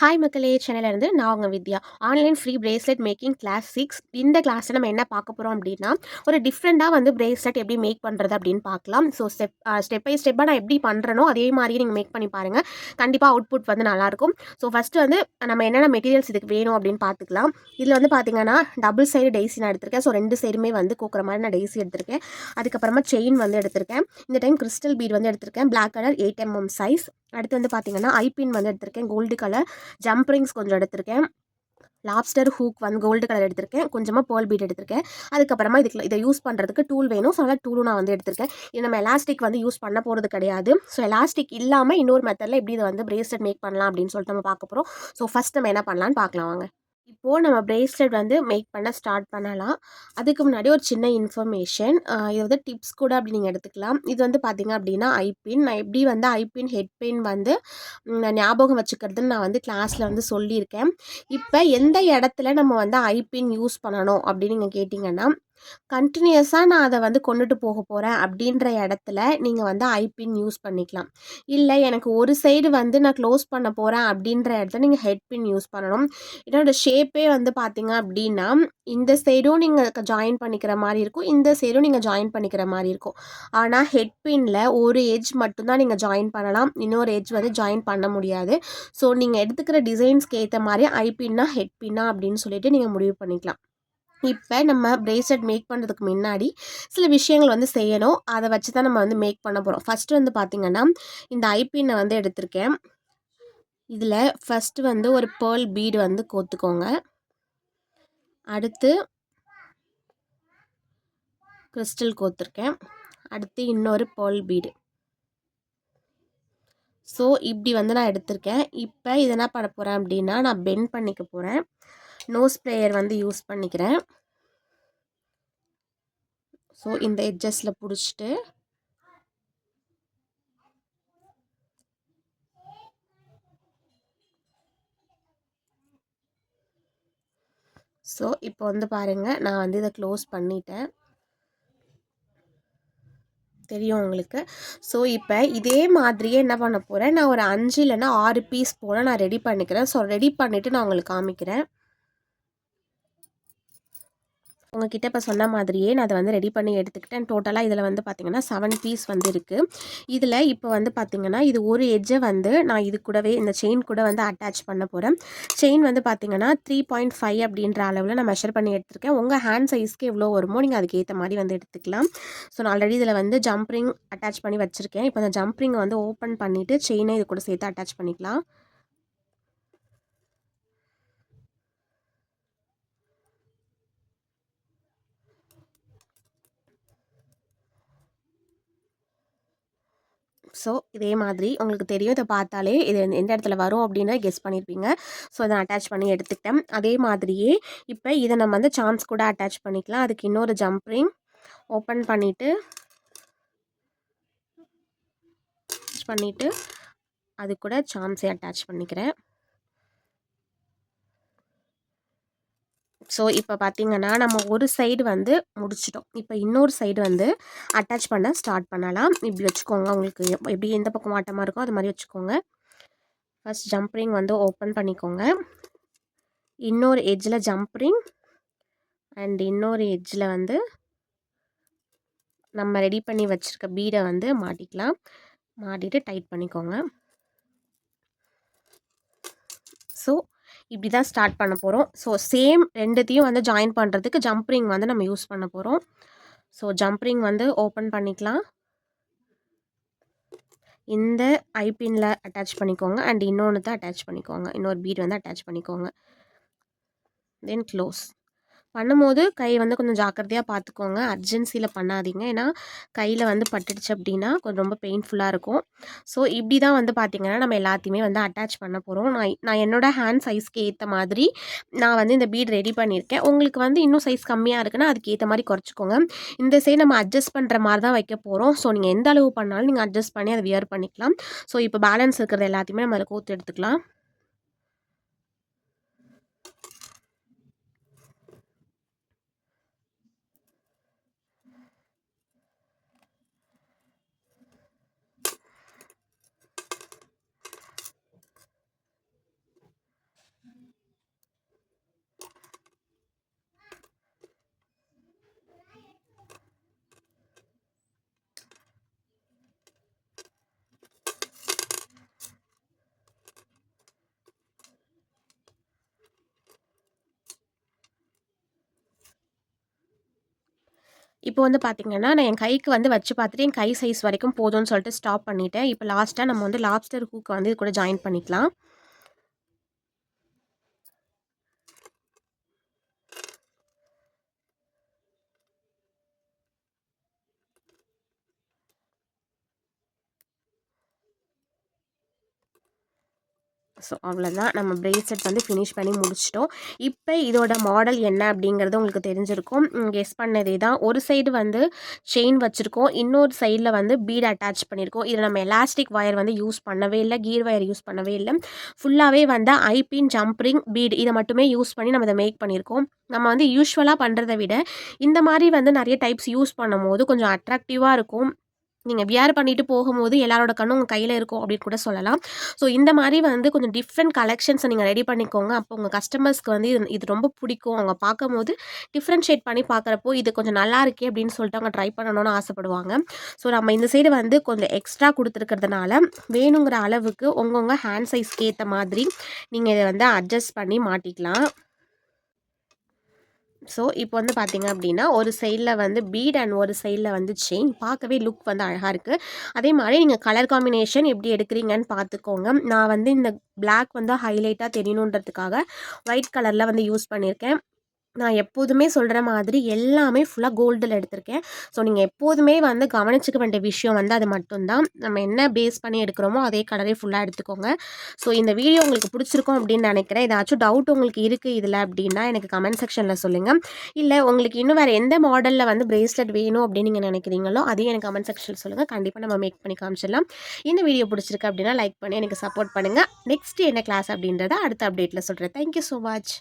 Hi மக்களே! சென்னையிலேருந்து நான் உங்க Vidya. Online free bracelet making class 6. இந்த கிளாஸ்ல நம்ம என்ன பார்க்க போறோம் அப்டின்னா, ஒரு டிஃப்ரெண்ட்டா வந்து பிரேஸ்லெட் எப்படி மேக் பண்றது அப்டின்னு பார்க்கலாம். ஸோ ஸ்டெப் பை ஸ்டெப்பா நான் எப்படி பண்றேனோ, அதே மாரியே நீங்க மேக் பண்ணி பாருங்க. கண்டிப்பா அவுட்புட் வந்து நல்லாயிருக்கும். ஸோ ஃபர்ஸ்ட்டு வந்து நம்ம என்னென்ன மெட்டீரியல்ஸ் இதுக்கு வேணும் அப்டின்னு பார்த்துக்கலாம். இதில வந்து பார்த்தீங்கன்னா, டபுள் சைடு டெய்ஸி நான் எடுத்திருக்கேன். ஸோ 2 சைடுமே வந்து கோக்குற மாரி நான் டெய்ஸி எடுத்திருக்கேன். அதுக்கப்புறமா செயின் வந்து எடுத்திருக்கேன். இந்த டைம் கிறிஸ்டல் பீட் வந்து எடுத்திருக்கேன். Black colour 8 size. அடுத்து வந்து பார்த்தீங்கன்னா, ஐபின் வந்து எடுத்திருக்கேன். கோல்டு கலர் ஜம்ப் ரிங்ஸ் கொஞ்சம் எடுத்திருக்கேன். லாப்ஸ்டர் ஹூக் வந்து கோல்டு கலர் எடுத்திருக்கேன். கொஞ்சமாக பேர்ல் பீட் எடுத்திருக்கேன். அதுக்கப்புறமா இதை யூஸ் பண்ணுறதுக்கு டூல் வேணும். ஸோ அதனால் டூலும் நான் வந்து எடுத்திருக்கேன். இது நம்ம எலாஸ்டிக் வந்து யூஸ் பண்ண போகிறது கிடையாது. ஸோ எலாஸ்டிக் இல்லாமல் இன்னொரு மெத்தடில் எப்படி இதை வந்து பிரேஸ்லெட் மேக் பண்ணலாம் அப்படின்னு சொல்லிட்டு நம்ம பார்க்க போகிறோம். ஸோ ஃபஸ்ட் நம்ம என்ன பண்ணலான்னு பார்க்கலாம் வாங்க. இப்போது நம்ம பிரேஸ்லெட் வந்து மேக் பண்ண ஸ்டார்ட் பண்ணலாம். அதுக்கு முன்னாடி ஒரு சின்ன இன்ஃபர்மேஷன். இது வந்து டிப்ஸ் கூட அப்படி நீங்கள் எடுத்துக்கலாம். இது வந்து பார்த்தீங்க அப்படின்னா ஐபின். நான் எப்படி வந்து ஐபின், ஹெட் பின் வந்து ஞாபகம் வச்சுக்கிறதுன்னு நான் வந்து கிளாஸில் வந்து சொல்லியிருக்கேன். இப்போ எந்த இடத்துல நம்ம வந்து ஐபின் யூஸ் பண்ணணும் அப்படின்னு நீங்கள் கேட்டிங்கன்னா, கண்டினியூஸாக நான் அதை வந்து கொண்டுட்டு போக போகிறேன் அப்படின்ற இடத்துல நீங்கள் வந்து ஐபின் யூஸ் பண்ணிக்கலாம். இல்லை எனக்கு ஒரு சைடு வந்து நான் க்ளோஸ் பண்ண போகிறேன் அப்படின்ற இடத்துல நீங்கள் ஹெட் பின் யூஸ் பண்ணணும். இதோட ஷேப்பே வந்து பார்த்தீங்க அப்படின்னா, இந்த சைடும் நீங்கள் ஜாயின் பண்ணிக்கிற மாதிரி இருக்கும், இந்த சைடும் நீங்கள் ஜாயின் பண்ணிக்கிற மாதிரி இருக்கும். ஆனால் ஹெட் பின்னில் ஒரு எட்ஜ் மட்டும்தான் நீங்கள் ஜாயின் பண்ணலாம், இன்னொரு எட்ஜ் வந்து ஜாயின் பண்ண முடியாது. ஸோ நீங்கள் எடுத்துக்கிற டிசைன்ஸ்க்கு ஏற்ற மாதிரி ஐபின்னா ஹெட் பின்னா அப்படின்னு சொல்லிட்டு நீங்கள் முடிவு பண்ணிக்கலாம். இப்போ நம்ம பிரேஸ்லெட் மேக் பண்ணுறதுக்கு முன்னாடி சில விஷயங்கள் வந்து செய்யணும். அதை வச்சு தான் நம்ம வந்து மேக் பண்ண போகிறோம். ஃபஸ்ட்டு வந்து பார்த்திங்கன்னா, இந்த ஐபின்னை வந்து எடுத்திருக்கேன். இதில் ஃபஸ்ட்டு வந்து ஒரு பேர்ல் பீடு வந்து கோத்துக்கோங்க. அடுத்து கிறிஸ்டல் கோத்துருக்கேன். அடுத்து இன்னொரு பேர்ல் பீடு. ஸோ இப்படி வந்து நான் எடுத்திருக்கேன். இப்போ இதை என்ன பண்ண போகிறேன் அப்படின்னா, நான் பெண்ட் பண்ணிக்க போகிறேன். நோஸ் ப்ளேயர் வந்து யூஸ் பண்ணிக்கிறேன். ஸோ இந்த எட்ஜஸில் பிடிச்சிட்டு ஸோ இப்போ வந்து பாருங்கள், நான் வந்து இதை க்ளோஸ் பண்ணிட்டேன். தெரியும் உங்களுக்கு. ஸோ இப்போ இதே மாதிரியே என்ன பண்ண போகிறேன், நான் ஒரு 5 இல்லைன்னா 6 பீஸ் போல் நான் ரெடி பண்ணிக்கிறேன். ஸோ ரெடி பண்ணிவிட்டு நான் உங்களுக்கு காமிக்கிறேன். உங்ககிட்ட இப்போ சொன்ன மாதிரியே நான் அதை வந்து ரெடி பண்ணி எடுத்துக்கிட்டேன். டோட்டலாக இதில் வந்து பார்த்திங்கன்னா 7 பீஸ் வந்து இருக்குது. இதில் இப்போ வந்து பார்த்திங்கன்னா, இது ஒரு எட்ஜை வந்து நான் இது கூடவே இந்த செயின் கூட வந்து அட்டாச் பண்ண போகிறேன். செயின் வந்து பார்த்திங்கன்னா 3.5 அப்படின்ற அளவில் நான் மெஷர் பண்ணி எடுத்திருக்கேன். உங்கள் ஹேண்ட் சைஸ்க்கு எவ்வளோ வருமோ நீங்கள் அதுக்கு ஏற்ற மாதிரி வந்து எடுத்துக்கலாம். ஸோ நான் ஆல்ரெடி இதில் வந்து ஜம்ப்ரிங் அட்டாச் பண்ணி வச்சுருக்கேன். இப்போ அந்த ஜம்ப்ரிங்கை வந்து ஓப்பன் பண்ணிவிட்டு செயினை இது கூட சேர்த்து அட்டாச் பண்ணிக்கலாம். ஸோ இதே மாதிரி உங்களுக்கு தெரியும், இதை பார்த்தாலே இது எந்த இடத்துல வரும் அப்படின்னு கெஸ் பண்ணியிருப்பீங்க. ஸோ இதை அட்டாச் பண்ணி எடுத்துக்கிட்டேன். அதே மாதிரியே இப்போ இதை நம்ம வந்து சாம்ஸ் கூட அட்டாச் பண்ணிக்கலாம். அதுக்கு இன்னொரு ஜம்ப்ரிங் ஓப்பன் பண்ணிவிட்டு அது கூட சாம்ஸை அட்டாச் பண்ணிக்கிறேன். ஸோ இப்போ பார்த்திங்கன்னா, நம்ம ஒரு சைடு வந்து முடிச்சிட்டோம். இப்போ இன்னொரு சைடு வந்து அட்டாச் பண்ண ஸ்டார்ட் பண்ணலாம். இப்படி வச்சுக்கோங்க. உங்களுக்கு எப்படி எந்த பக்கம் வாட்டமாக இருக்கோ அது மாதிரி வச்சுக்கோங்க. ஃபஸ்ட் ஜம்ப்ரிங் வந்து ஓப்பன் பண்ணிக்கோங்க. இன்னொரு எட்ஜில் ஜம்ப்ரிங் அண்ட் இன்னொரு எட்ஜில் வந்து நம்ம ரெடி பண்ணி வச்சுருக்க பீடை வந்து மாட்டிக்கலாம். மாட்டிட்டு டைட் பண்ணிக்கோங்க. ஸோ இப்படி தான் ஸ்டார்ட் பண்ண போகிறோம். ஸோ சேம் ரெண்டுத்தையும் வந்து ஜாயின் பண்ணுறதுக்கு ஜம்ப்ரிங் வந்து நம்ம யூஸ் பண்ண போகிறோம். ஸோ ஜம்ப்ரிங் வந்து ஓப்பன் பண்ணிக்கலாம். இந்த ஐபின்ல அட்டாச் பண்ணிக்கோங்க அண்ட் இன்னொன்று அட்டாச் பண்ணிக்கோங்க. இன்னொரு பீட் வந்து அட்டாச் பண்ணிக்கோங்க. தென் க்ளோஸ் பண்ணும்போது கை வந்து கொஞ்சம் ஜாக்கிரதையாக பார்த்துக்கோங்க. அர்ஜென்சியில் பண்ணாதீங்க. ஏன்னா கையில் வந்து பட்டுடுச்சு அப்படின்னா கொஞ்சம் ரொம்ப பெயின்ஃபுல்லாக இருக்கும். ஸோ இப்படி தான் வந்து பார்த்திங்கன்னா நம்ம எல்லாத்தையுமே வந்து அட்டாச் பண்ண போகிறோம். நான் என்னோடய ஹேண்ட் சைஸ்க்கு ஏற்ற மாதிரி நான் வந்து இந்த பீட் ரெடி பண்ணியிருக்கேன். உங்களுக்கு வந்து இன்னும் சைஸ் கம்மியாக இருக்குன்னா அதுக்கு ஏற்ற மாதிரி குறைச்சிக்கோங்க. இந்த சைடு நம்ம அட்ஜஸ்ட் பண்ணுற மாதிரி தான் வைக்க போகிறோம். ஸோ நீங்கள் எந்த அளவு பண்ணாலும் நீங்கள் அட்ஜஸ்ட் பண்ணி அதை வியர் பண்ணிக்கலாம். ஸோ இப்போ பேலன்ஸ் இருக்கிறது எல்லாத்தையுமே நம்ம அதை கோர்த்து எடுத்துக்கலாம். இப்போ வந்து பார்த்தீங்கன்னா, நான் என் கைக்கு வந்து வச்சு பார்த்துட்டு, என் கை சைஸ் வரைக்கும் போதும்னு சொல்லிட்டு ஸ்டாப் பண்ணிட்டேன். இப்போ லாஸ்ட்டா நம்ம வந்து லாப்ஸ்டர் ஹூக்க வந்து இது கூட ஜாயின் பண்ணிக்கலாம். ஸோ அவ்வளோதான். நம்ம பிரேஸ்லெட் வந்து ஃபினிஷ் பண்ணி முடிச்சுட்டோம். இப்போ இதோட மாடல் என்ன அப்படிங்கிறது உங்களுக்கு தெரிஞ்சிருக்கும். கெஸ் பண்ணதே தான். ஒரு சைடு வந்து செயின் வச்சுருக்கோம். இன்னொரு சைடில் வந்து பீட் அட்டாச் பண்ணியிருக்கோம். இதில் நம்ம எலாஸ்டிக் ஒயர் வந்து யூஸ் பண்ணவே இல்லை. கீர் ஒயர் யூஸ் பண்ணவே இல்லை. ஃபுல்லாகவே வந்து ஐபின், ஜம்ப் ரிங், பீட் இதை மட்டுமே யூஸ் பண்ணி நம்ம இதை மேக் பண்ணியிருக்கோம். நம்ம வந்து யூசுவலாக பண்ணுறத விட இந்த மாதிரி வந்து நிறைய டைப்ஸ் யூஸ் பண்ணும்போது கொஞ்சம் அட்ராக்டிவாக இருக்கும். நீங்கள் வியர் பண்ணிட்டு போகும்போது எல்லாரோட கண்ணும் உங்கள் கையில் இருக்கும் அப்படின்னு கூட சொல்லலாம். ஸோ இந்த மாதிரி வந்து கொஞ்சம் டிஃப்ரெண்ட் கலெக்ஷன்ஸை நீங்கள் ரெடி பண்ணிக்கோங்க. அப்போ உங்கள் கஸ்டமர்ஸ்க்கு வந்து இது ரொம்ப பிடிக்கும். அவங்க பார்க்கும்போது டிஃப்ரென்ஷியேட் பண்ணி பார்க்குறப்போ இது கொஞ்சம் நல்லா இருக்கே அப்படின்னு சொல்லிட்டு அவங்க ட்ரை பண்ணணும்னு ஆசைப்படுவாங்க. ஸோ நம்ம இந்த சைடு வந்து கொஞ்சம் எக்ஸ்ட்ரா கொடுத்துருக்கிறதுனால வேணுங்கிற அளவுக்கு உங்கள் ஹேண்ட் சைஸ்க்கு ஏற்ற மாதிரி நீங்கள் இதை வந்து அட்ஜஸ்ட் பண்ணி மாட்டிக்கலாம். ஸோ இப்போ வந்து பார்த்தீங்க அப்படின்னா, ஒரு சைடில் வந்து பீட் அண்ட் ஒரு சைடில் வந்து செயின். பார்க்கவே லுக் வந்து அழகாக இருக்குது. அதே மாதிரி நீங்கள் கலர் காம்பினேஷன் எப்படி எடுக்கிறீங்கன்னு பார்த்துக்கோங்க. நான் வந்து இந்த பிளாக் வந்து ஹைலைட்டாக தெரியணுன்றதுக்காக ஒயிட் கலரில் வந்து யூஸ் பண்ணியிருக்கேன். நான் எப்போதுமே சொல்கிற மாதிரி எல்லாமே ஃபுல்லாக கோல்டில் எடுத்திருக்கேன். ஸோ நீங்கள் எப்போதுமே வந்து கவனிச்சுக்க வேண்டிய விஷயம் வந்து அது மட்டும்தான். நம்ம என்ன பேஸ் பண்ணி எடுக்கிறோமோ அதே கலரே ஃபுல்லாக எடுத்துக்கோங்க. ஸோ இந்த வீடியோ உங்களுக்கு பிடிச்சிருக்கும் அப்படின்னு நினைக்கிறேன். ஏதாச்சும் டவுட் உங்களுக்கு இருக்குது இதில் அப்படின்னா எனக்கு கமெண்ட் செக்ஷனில் சொல்லுங்கள். இல்லை உங்களுக்கு இன்னும் வேறு எந்த மாடலில் வந்து பிரேஸ்லெட் வேணும் அப்படின்னு நீங்கள் நினைக்கிறீங்களோ அதையும் எனக்கு கமெண்ட் செக்ஷனில் சொல்லுங்கள். கண்டிப்பாக நம்ம மேக் பண்ணி காமிச்சிடலாம். இந்த வீடியோ பிடிச்சிருக்கு அப்படின்னா லைக் பண்ணி எனக்கு சப்போர்ட் பண்ணுங்கள். நெக்ஸ்ட் என்ன கிளாஸ் அப்படின்றத அடுத்த அப்டேட்டில் சொல்கிறேன். Thank you so much.